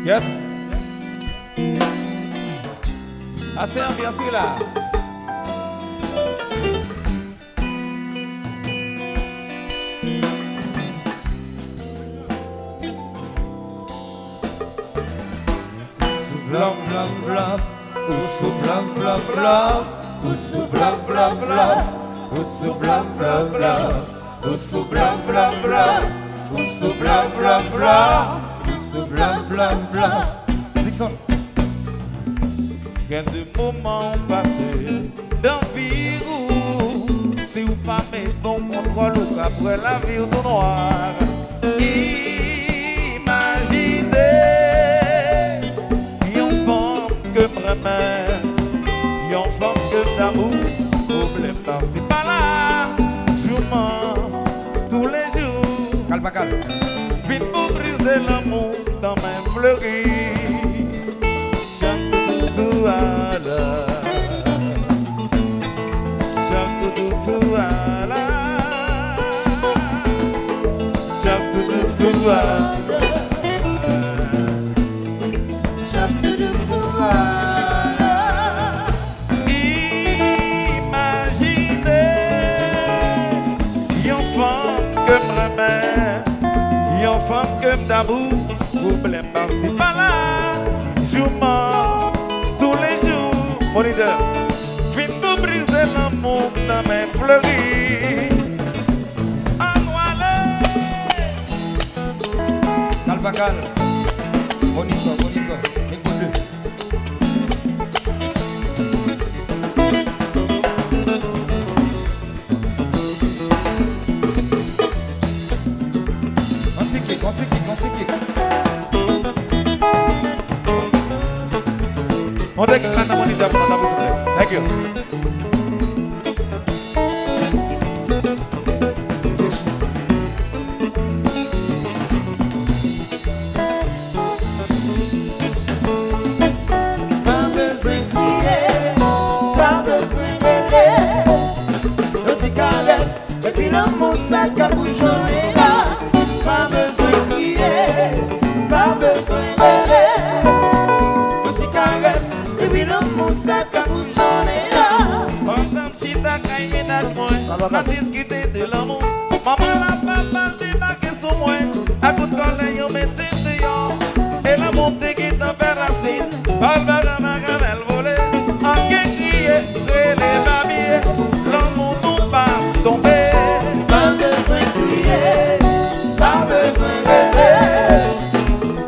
Yes. Assez ambiance là. Bluff, bluff, bluff. Oussou bluff, bluff, bluff. Oussou bluff, bluff, bluff. Oussou bluff, bluff, bluff. Oussou bluff, bluff, bluff. Oussou bluff, bluff, bluff. Oussou bluff, bluff, bluff. Dixon. Quel de moments passés dans vie si vous pas mettez bon contrôle ou après la vie au noir. Imaginez une femme que m'aimait, une femme que d'amour, problème c'est pas là, je mens tous les jours. Calme, calme. Vite pour briser l'amour dans mes fleuries. Chante tout à l'heure. Chante tout à l'heure. Chante tout à l'heure. Chante tout à l'heure. Imaginez une femme que m'aimait, une femme que d'amour, problème c'est pas là, je mens tous les jours, mon leader, vite pour briser l'amour dans mes fleuries, Calme, calme. Bonito, bonito. Écoute-le. On s'est kick. on take a money down, thank you. Et puis l'amour ça capuchonné là. Pas besoin de crier, pas besoin de rêver. On s'y caresse, et puis l'amour ça capuchonné là. Pendant que tu t'as caillé moi, on a discuté de l'amour. Maman la papa débarqué sur moi. À coup de collègue, on mettait dehors. Et la montée qui t'en fait racine. Barbara ma gamelle volée. En crié, rele babillé. L'amour nous pas tombé. Pas besoin de crier, pas besoin de rêver.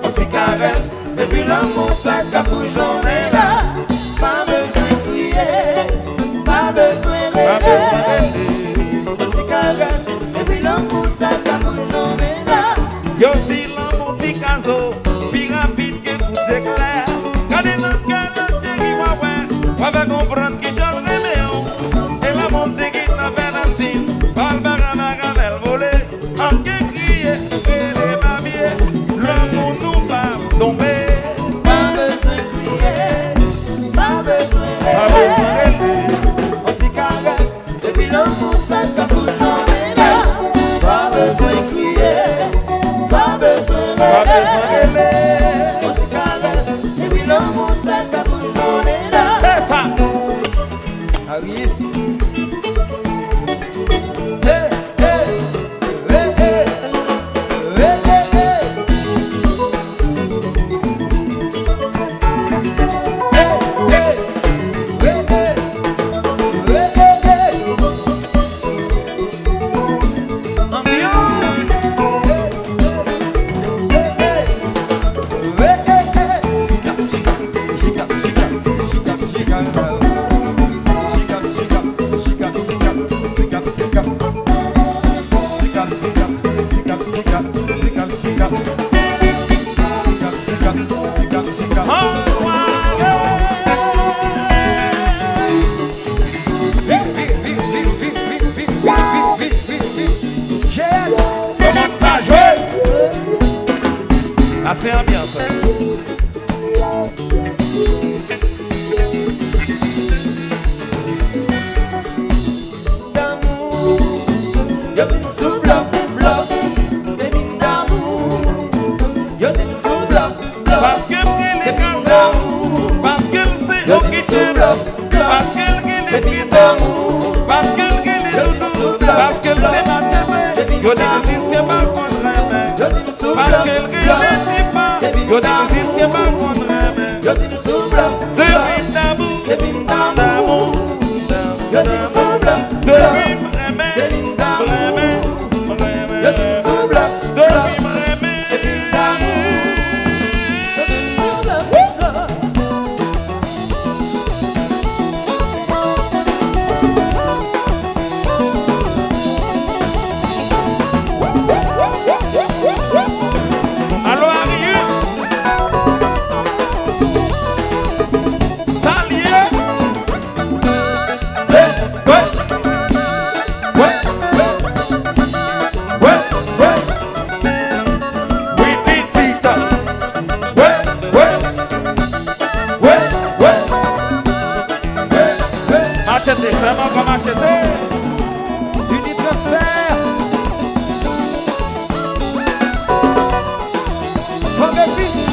On s'y caresse, et puis l'amour ça capuchonné là. Pas besoin de crier, pas besoin de rêver. On s'y caresse, et puis l'amour ça capuchonné là. Yo si l'amour t'y caso, plus rapide que coup d'éclair. Quand il n'a qu'à la chérie, on va comprendre que j'en aimais. Et la montée qui s'en fait racine. Barbara ma gamelle volée. En crié, les babiers. L'amour nous pas tomber. Pas besoin de crier, pas besoin de rêver. On s'y caresse, et puis l'amour ça capuchonné là. Pas besoin de crier, pas besoin de rêver. On s'y caresse, et puis l'amour ça capuchonné là. C'est ça. Ah oui. Assez ambiance. D'amour, yo t'es sous bluff, bluff. Baby d'amour, yo t'es sous bluff, bluff. musicien pas contre mais parce qu'elle réussit pas. Yo des musiciens pas contre mais de rime d'amour, d'amour, de rime aimé, de rime aimé. Allô Arius, Salier, oui petite, machete, vraiment comme machete, Unitransfert, Progressiste,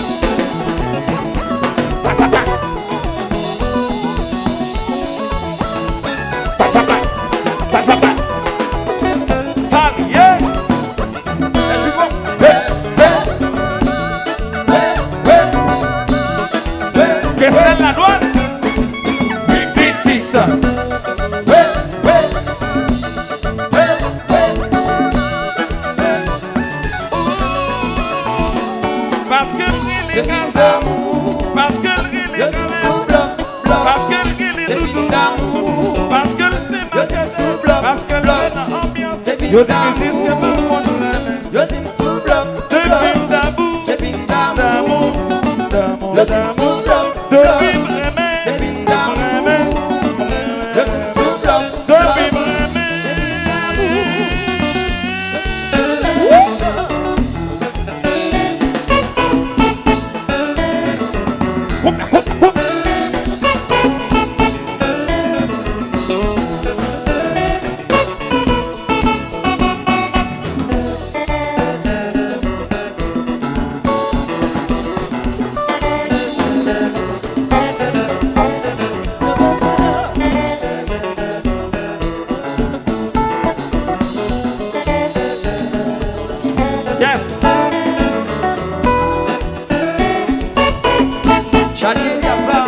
Salier, Christelle la douane, oui petite. Parce que le est parce que le est parce que le est doudou, parce que le c'est parce que le ambiance, yo des musiciens pas contre depuis d'amour, de vivre aimer, yes. Chantè ça.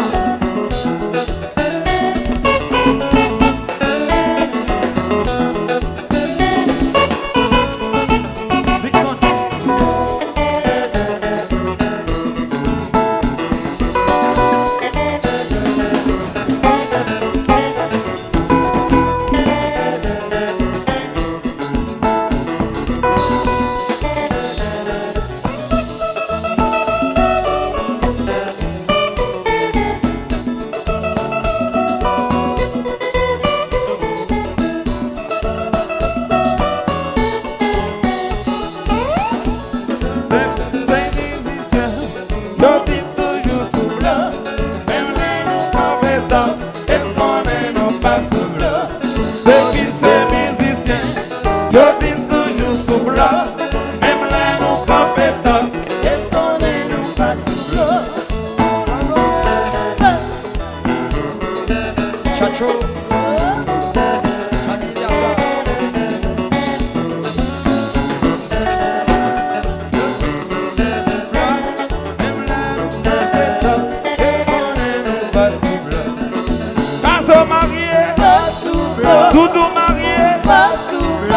Doudou marié,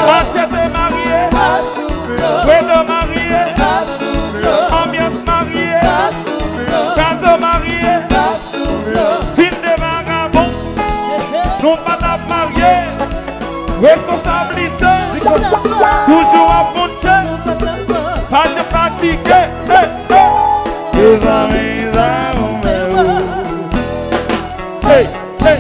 Monte marié, Rele marié, Ambyans marié, Caso marié, Fil de vagabond, non pas la marié, responsabilité, toujours à frontière, pas de fatigué, les amis à vous. Hey, hey.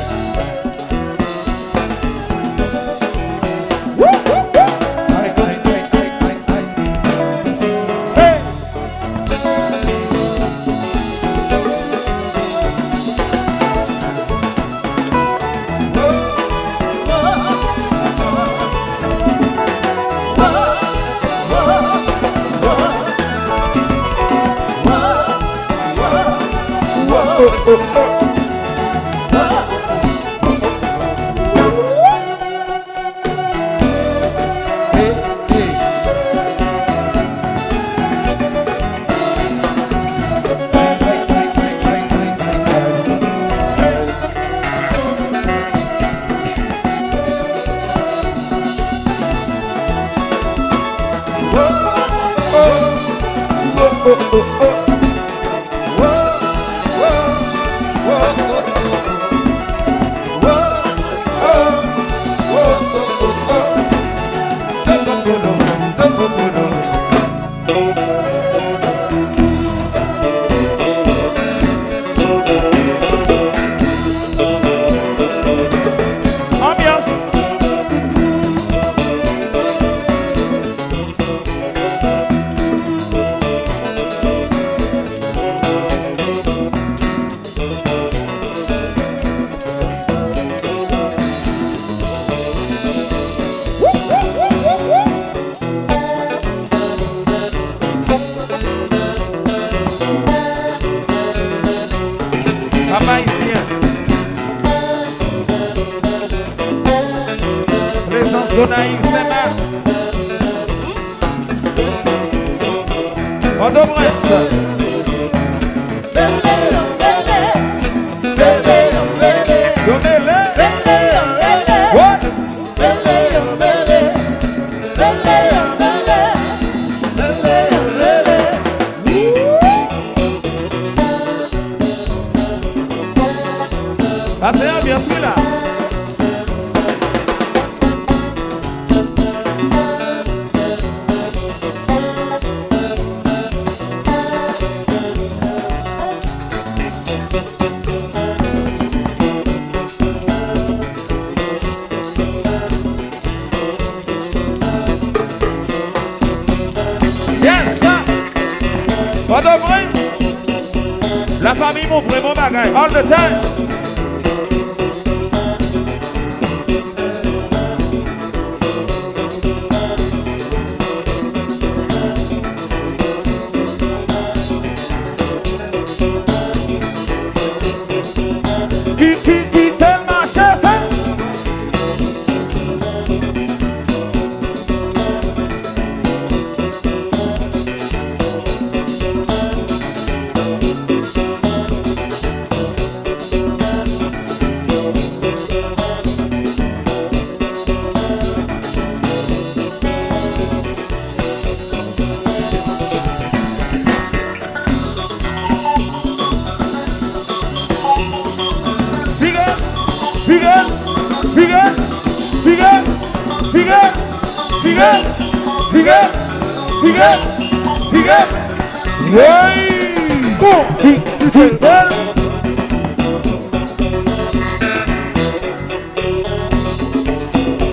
La famille, mon vrai, mon bagage, all the time. Qui tellement cher, ça?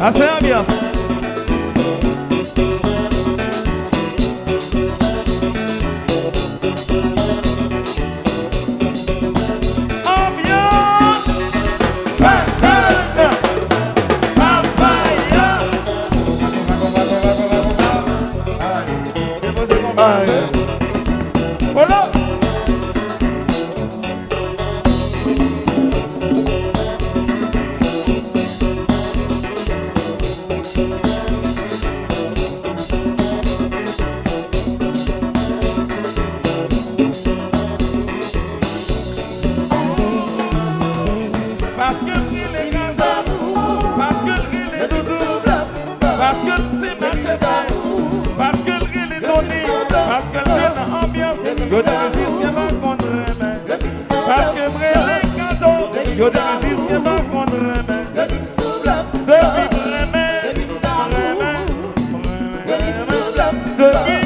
Assez ambiance. Depuis